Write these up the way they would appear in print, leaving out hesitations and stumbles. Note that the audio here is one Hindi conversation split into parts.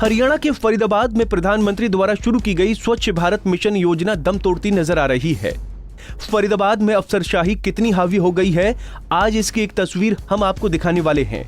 हरियाणा के फरीदाबाद में प्रधानमंत्री द्वारा शुरू की गई स्वच्छ भारत मिशन योजना दम तोड़ती नजर आ रही है। फरीदाबाद में अफसरशाही कितनी हावी हो गई है, आज इसकी एक तस्वीर हम आपको दिखाने वाले हैं।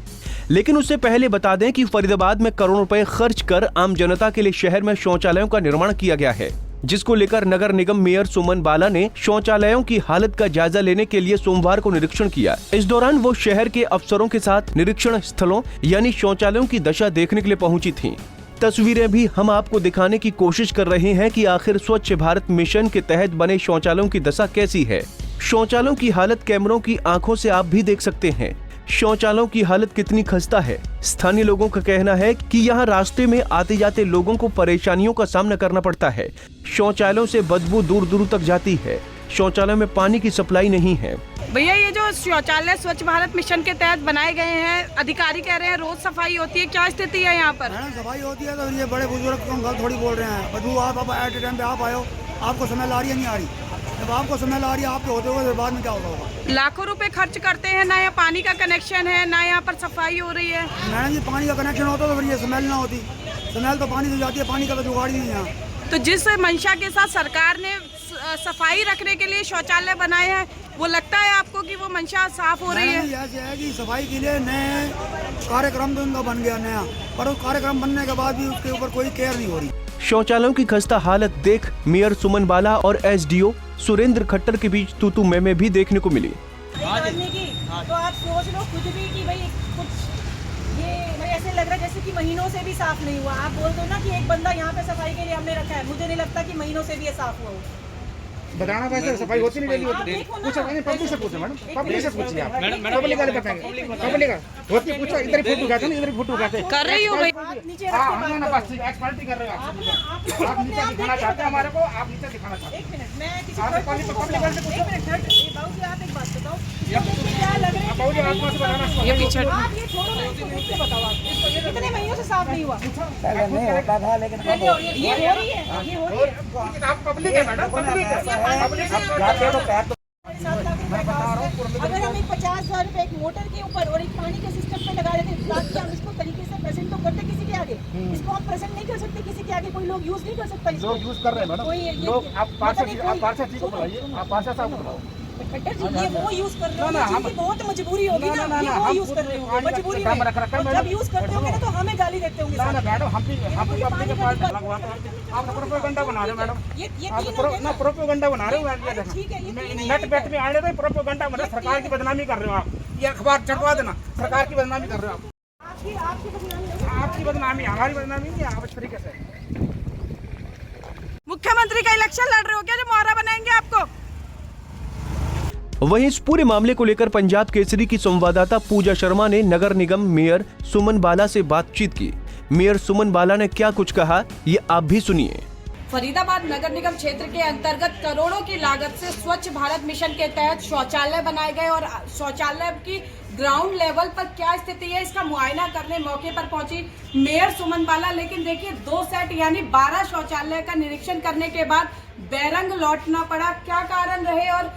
लेकिन उससे पहले बता दें कि फरीदाबाद में करोड़ों रुपए खर्च कर आम जनता के लिए शहर में शौचालयों का निर्माण किया गया है, जिसको लेकर नगर निगम मेयर सुमन बाला ने शौचालयों की हालत का जायजा लेने के लिए सोमवार को निरीक्षण किया। इस दौरान वो शहर के अफसरों के साथ निरीक्षण स्थलों यानी शौचालयों की दशा देखने के लिए पहुंची थीं। तस्वीरें भी हम आपको दिखाने की कोशिश कर रहे हैं कि आखिर स्वच्छ भारत मिशन के तहत बने शौचालयों की दशा कैसी है। शौचालयों की हालत कैमरों की आंखों से आप भी देख सकते हैं। शौचालयों की हालत कितनी खस्ता है। स्थानीय लोगों का कहना है कि यहाँ रास्ते में आते जाते लोगों को परेशानियों का सामना करना पड़ता है। शौचालयों से बदबू दूर दूर तक जाती है। शौचालयों में पानी की सप्लाई नहीं है। भैया, ये जो शौचालय स्वच्छ भारत मिशन के तहत बनाए गए हैं, अधिकारी कह रहे हैं रोज सफाई होती है, क्या स्थिति है यहाँ पर? सफाई होती है तो ये बड़े बुजुर्ग को थोड़ी बोल रहे हैं। बदबू आप एट टाइम पे आप आयो, आपको स्मेल आ रही है नहीं आ रही? जब आपको स्मेल आ रही है आपके होते हुए बाद में क्या होगा? लाखों रुपए खर्च करते हैं, ना यहाँ पानी का कनेक्शन है, ना यहाँ पर सफाई हो रही है। मैडम जी, पानी का कनेक्शन होता तो फिर ये स्मेल ना होती। स्मेल तो पानी से जाती है, पानी का तो जुगाड़ ही नहीं है। तो जिस मंशा के साथ सरकार ने सफाई रखने के लिए शौचालय बनाए हैं, वो लगता है आपको कि वो मंशा साफ हो रही है? ऐसे है कि सफाई के लिए नए कार्यक्रम तो उनका बन गया नया, पर उस कार्यक्रम बनने के बाद भी उसके ऊपर कोई केयर नहीं हो रही। शौचालयों की खस्ता हालत देख मेयर सुमन बाला और एसडीओ सुरेंद्र खट्टर के बीच तू मैं भी देखने को मिली। तो आप सोच लो खुद भी कि भाई कुछ ये ऐसे लग रहा है जैसे कि महीनों से भी साफ नहीं हुआ। आप बोल दो ना कि एक बंदा यहाँ पे सफाई के लिए हमने रखा है, मुझे नहीं लगता कि महीनों से भी ये साफ हुआ हो। बताना वैसे सफाई होती नहीं डेली होती। पूछो मैंने पब्लिक से पूछो मैडम, पब्लिक से पूछिए आप। पब्लिक वाले बताएंगे, पब्लिक होती पूछो। इधर ही फोटो उठाते हैं, इधर ही फोटो उठाते कर रही हो भाई। नीचे रख के हां ना बस एक्सपर्टी कर रहे हो आप नीचे दिखाना चाहते हैं हमारे को, आप नीचे दिखाना चाहते हैं। एक मिनट, मैं किसी पब्लिक वाले से पूछो। एक मिनट बाबूजी, आप एक बात बताओ, क्या लग रहा है? बाबूजी आप मुझे बताना, ये पीछे आप ये छोड़ो ना, इसको देख के बताओ आप कितने महीनों से साफ नहीं हुआ? पहले नहीं होता था लेकिन ये हो रही है, ये हो रही है। आप पब्लिक है मैडम, पब्लिक है। अगर हम एक 50,000 रुपए एक मोटर के ऊपर और एक पानी के सिस्टम पे लगा देते ताकि हम इसको तरीके से प्रेजेंट तो करते किसी के आगे, इसको हम प्रेजेंट नहीं कर सकते किसी के आगे, कोई लोग यूज नहीं कर सकता। लोग यूज कर रहे हैं मैडम, लोग आप पार्षद जी को बुलाइए, आप पार्षद साहब को बुलाओ। खट्टर जी, ये वो यूज कर रहे हो जिनकी बहुत मजबूरी होगी ना, ये वो यूज कर रहे हो मजबूरी में। जब यूज करते होंगे ना तो हमें गाली देते होंगे। मैडम हम भी पब्लिक के पास लगवाते हैं। आप प्रोपेगेंडा बना रहे हो मैडम, ये प्रोपेगेंडा बना रहे हो। ठीक है, नेट पेट में आने तो प्रोपेगेंडा बना, सरकार की बदनामी कर रहे हो आप। ये अखबार चढ़वा देना, सरकार की बदनामी कर रहे हो आप। आपकी बदनामी, हमारी बदनामी नहीं है। आप इस तरीके से मुख्यमंत्री का इलेक्शन लड़ रहे हो क्या जो मोहरा बनाएंगे आपको? वहीं इस पूरे मामले को लेकर पंजाब केसरी की संवाददाता पूजा शर्मा ने नगर निगम मेयर सुमन बाला से बातचीत की। मेयर सुमन बाला ने क्या कुछ कहा, ये आप भी सुनिए। फरीदाबाद नगर निगम क्षेत्र के अंतर्गत करोड़ों की लागत से स्वच्छ भारत मिशन के तहत शौचालय बनाए गए और शौचालय की ग्राउंड लेवल पर क्या स्थिति है इसका मुआयना करने मौके पर पहुंची मेयर सुमन बाला। लेकिन देखिए 2 सेट यानी 12 शौचालय का निरीक्षण करने के बाद बैरंग लौटना पड़ा। क्या कारण रहे और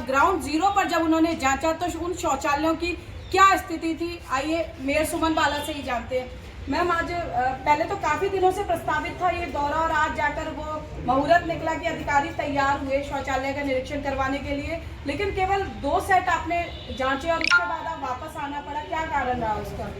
ग्राउंड जीरो पर जब उन्होंने जांचा तो उन शौचालयों की क्या स्थिति थी, आइए मेयर सुमन बाला से ही जानते हैं। मैम, आज पहले तो काफी दिनों से प्रस्तावित था ये दौरा और आज जाकर वो मुहूर्त निकला कि अधिकारी तैयार हुए शौचालय का निरीक्षण करवाने के लिए, लेकिन केवल 2 सेट आपने जांचे और उसके बाद आप वापस आना पड़ा, क्या कारण रहा उसका?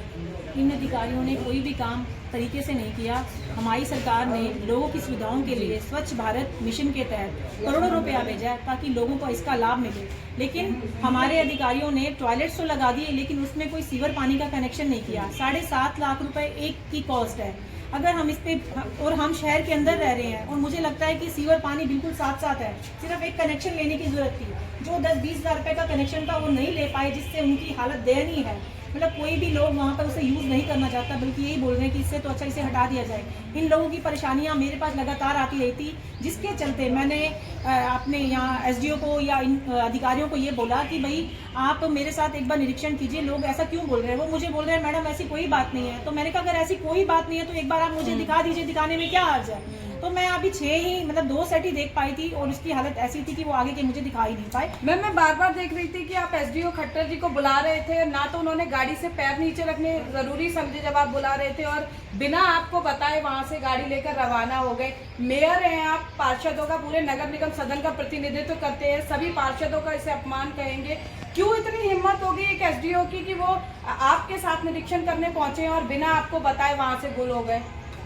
इन अधिकारियों ने कोई भी काम तरीके से नहीं किया। हमारी सरकार ने लोगों की सुविधाओं के लिए स्वच्छ भारत मिशन के तहत करोड़ों रुपया भेजा है ताकि लोगों को इसका लाभ मिले, लेकिन हमारे अधिकारियों ने टॉयलेट्स तो लगा दिए लेकिन उसमें कोई सीवर पानी का कनेक्शन नहीं किया। 7.5 लाख रुपए एक की कॉस्ट है। अगर हम इस पे, और हम शहर के अंदर रह रहे हैं और मुझे लगता है कि सीवर पानी बिल्कुल साथ साथ है, सिर्फ एक कनेक्शन लेने की जरूरत थी। जो 10-20 हज़ार रुपए का कनेक्शन था वो नहीं ले पाए, जिससे उनकी हालत दयनीय है। मतलब कोई भी लोग वहाँ पर उसे यूज़ नहीं करना चाहता, बल्कि यही बोल रहे हैं कि इससे तो अच्छा इसे हटा दिया जाए। इन लोगों की परेशानियाँ मेरे पास लगातार आती रही थी, जिसके चलते मैंने अपने यहाँ एसडीओ को या इन अधिकारियों को ये बोला कि भाई आप मेरे साथ एक बार निरीक्षण कीजिए, लोग ऐसा क्यों बोल रहे हैं। वो मुझे बोल रहे हैं मैडम ऐसी कोई बात नहीं है। तो मैंने कहा अगर ऐसी कोई बात नहीं है तो एक बार आप मुझे दिखा दीजिए, दिखाने में क्या हर्ज है। तो मैं अभी 6 ही मतलब 2 सेट ही देख पाई थी और उसकी हालत ऐसी थी कि वो आगे के मुझे दिखाई नहीं पाए। मैं बार बार देख रही थी कि आप एसडीओ खट्टर जी को बुला रहे थे, ना तो उन्होंने गाड़ी से पैर नीचे रखने जरूरी समझे जब आप बुला रहे थे, और बिना आपको बताए वहां से गाड़ी लेकर रवाना हो गए। मेयर हैं आप, पार्षदों का, पूरे नगर निगम सदन का प्रतिनिधित्व करते हैं, सभी पार्षदों का इसे अपमान कहेंगे। क्यों इतनी हिम्मत होगी एक एसडीओ की वो आपके साथ निरीक्षण करने पहुंचे और बिना आपको बताए वहां से गुल हो गए?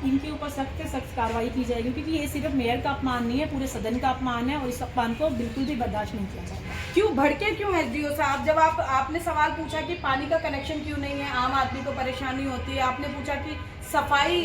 इनके ऊपर सख्त से सख्त कार्रवाई की जाएगी, क्योंकि ये सिर्फ मेयर का अपमान नहीं है, पूरे सदन का अपमान है और इस अपमान को बिल्कुल भी बर्दाश्त नहीं किया जाएगा। क्यों भड़के क्यों एसडीओ साहब? जब आपने सवाल पूछा कि पानी का कनेक्शन क्यों नहीं है, आम आदमी को परेशानी होती है, आपने पूछा कि सफाई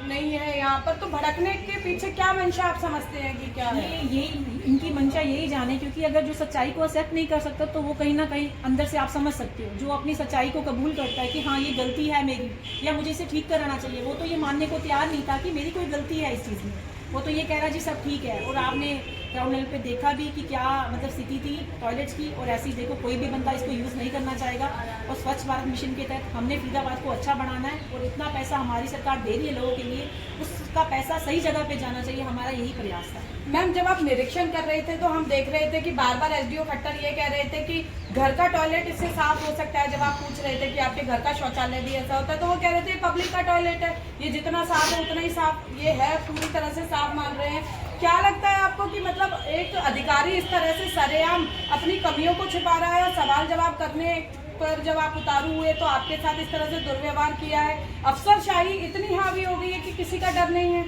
नहीं है यहाँ पर, तो भड़कने के पीछे क्या मंशा आप समझते हैं कि क्या है? ये इनकी मंशा यही जाने, क्योंकि अगर जो सच्चाई को एक्सेप्ट नहीं कर सकता तो वो कहीं ना कहीं अंदर से आप समझ सकते हो, जो अपनी सच्चाई को कबूल करता है कि हाँ ये गलती है मेरी या मुझे इसे ठीक कराना चाहिए, वो तो ये मानने को तैयार नहीं था कि मेरी कोई गलती है इस चीज़ में। वो तो ये कह रहा जी सब ठीक है। और आपने ग्राउंड लेवल पे देखा भी कि क्या मतलब स्थिति थी टॉयलेट्स की, और ऐसे ही देखो कोई भी बंदा इसको यूज़ नहीं करना चाहेगा। और स्वच्छ भारत मिशन के तहत हमने फरीदाबाद को अच्छा बनाना है और इतना पैसा हमारी सरकार दे रही है लोगों के लिए, उसका पैसा सही जगह पे जाना चाहिए, हमारा यही प्रयास था। मैम जब आप निरीक्षण कर रहे थे तो हम देख रहे थे कि बार बार एसडीओ खट्टर ये कह रहे थे कि घर का टॉयलेट इससे साफ हो सकता है। जब आप पूछ रहे थे कि आपके घर का शौचालय भी ऐसा होता है तो वो कह रहे थे पब्लिक का टॉयलेट है, ये जितना साफ है उतना ही साफ ये है, पूरी तरह से साफ मान रहे हैं। क्या लगता है आपको कि मतलब एक अधिकारी इस तरह से सरेआम अपनी कमियों को छिपा रहा है और सवाल जवाब करने पर जब आप उतारू हुए तो आपके साथ इस तरह से दुर्व्यवहार किया है? अफसरशाही इतनी हावी हो गई है कि किसी का डर नहीं है।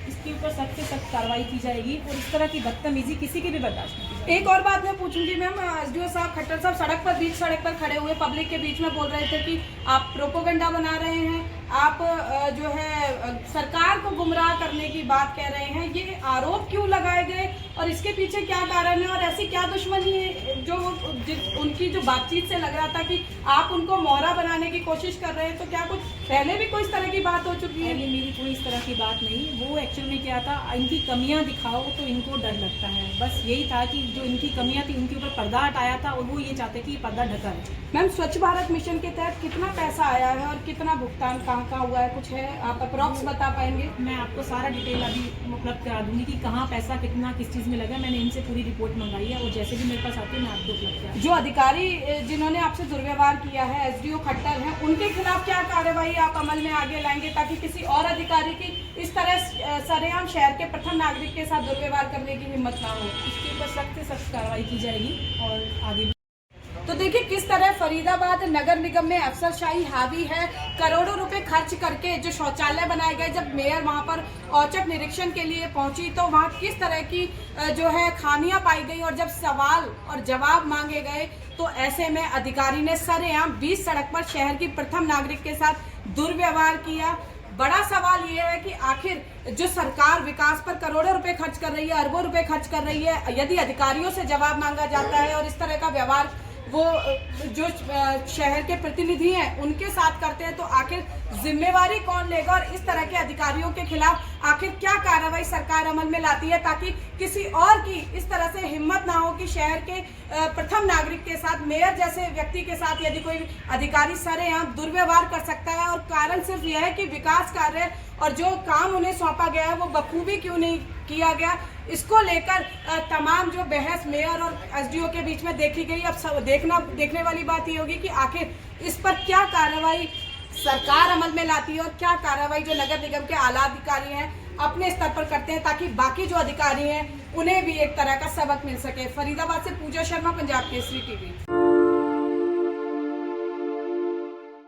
इसके ऊपर सख्त से सख्त कार्रवाई की जाएगी और इस तरह की बदतमीजी किसी की भी बर्दाश्त नहीं की। एक और बात मैं पूछूंगी मैम, एसडीओ साहब खट्टर साहब बीच सड़क पर खड़े हुए पब्लिक के बीच में बोल रहे थे कि आप प्रोपोगंडा बना रहे हैं, आप जो है सरकार को गुमराह करने की बात कह रहे हैं। ये आरोप क्यों लगाए गए और इसके पीछे क्या कारण है और ऐसी क्या दुश्मनी है जो उनकी जो बातचीत से लग रहा था कि आप उनको मोहरा बनाने की कोशिश कर रहे हैं? तो क्या कुछ पहले भी कोई इस तरह की बात हो चुकी है? मेरी कोई इस तरह की बात नहीं, वो एक्चुअल में क्या था, इनकी कमियां दिखाओ तो इनको डर लगता है। बस यही था कि जो इनकी कमियां थी उनके ऊपर पर्दा हटाया था और वो ये चाहते कि पर्दा ढका रहे। मैम स्वच्छ भारत मिशन के तहत कितना पैसा आया है और कितना भुगतान कहाँ हुआ है, कुछ है आप अप्रॉक्स बता पाएंगे? मैं आपको सारा डिटेल अभी उपलब्ध करा दूंगी कि कहाँ पैसा कितना किस चीज़ में लगा। मैंने इनसे पूरी रिपोर्ट मंगाई है और जैसे भी मेरे पास आती है मैं आपको उपलब्ध करा। जो अधिकारी जिन्होंने आपसे दुर्व्यवहार किया है, एसडीओ खट्टर हैं, उनके खिलाफ क्या कार्रवाई आप अमल में आगे लाएंगे ताकि किसी और अधिकारी की इस तरह सरेआम शहर के प्रथम नागरिक के साथ दुर्व्यवहार करने की हिम्मत ना हो? इसके ऊपर सख्त से सख्त कार्रवाई की जाएगी और आगे भी। तो देखिए किस तरह फरीदाबाद नगर निगम में अफसरशाही हावी है। करोड़ों रुपए खर्च करके जो शौचालय बनाए गए, जब मेयर वहां पर औचक निरीक्षण के लिए पहुंची तो वहां किस तरह की जो है खामियां पाई गई, और जब सवाल और जवाब मांगे गए तो ऐसे में अधिकारी ने सरेआम बीच सड़क पर शहर की प्रथम नागरिक के साथ दुर्व्यवहार किया। बड़ा सवाल ये है कि आखिर जो सरकार विकास पर करोड़ों रुपए खर्च कर रही है, अरबों रुपए खर्च कर रही है, यदि अधिकारियों से जवाब मांगा जाता है और इस तरह का व्यवहार वो जो शहर के प्रतिनिधि हैं उनके साथ करते हैं तो आखिर जिम्मेवारी कौन लेगा? और इस तरह के अधिकारियों के खिलाफ आखिर क्या कार्रवाई सरकार अमल में लाती है ताकि किसी और की इस तरह से हिम्मत ना हो कि शहर के प्रथम नागरिक के साथ, मेयर जैसे व्यक्ति के साथ यदि कोई अधिकारी सरेआम दुर्व्यवहार कर सकता है। और कारण सिर्फ यह है कि विकास कार्य और जो काम उन्हें सौंपा गया है वो बखूबी क्यों नहीं किया गया, इसको लेकर तमाम जो बहस मेयर और एसडीओ के बीच में देखी गई। अब देखने वाली बात ये होगी कि आखिर इस पर क्या कार्रवाई सरकार अमल में लाती है और क्या कार्रवाई जो नगर निगम के आला अधिकारी हैं अपने स्तर पर करते हैं ताकि बाकी जो अधिकारी हैं उन्हें भी एक तरह का सबक मिल सके। फरीदाबाद से पूजा शर्मा, पंजाब केसरी टीवी।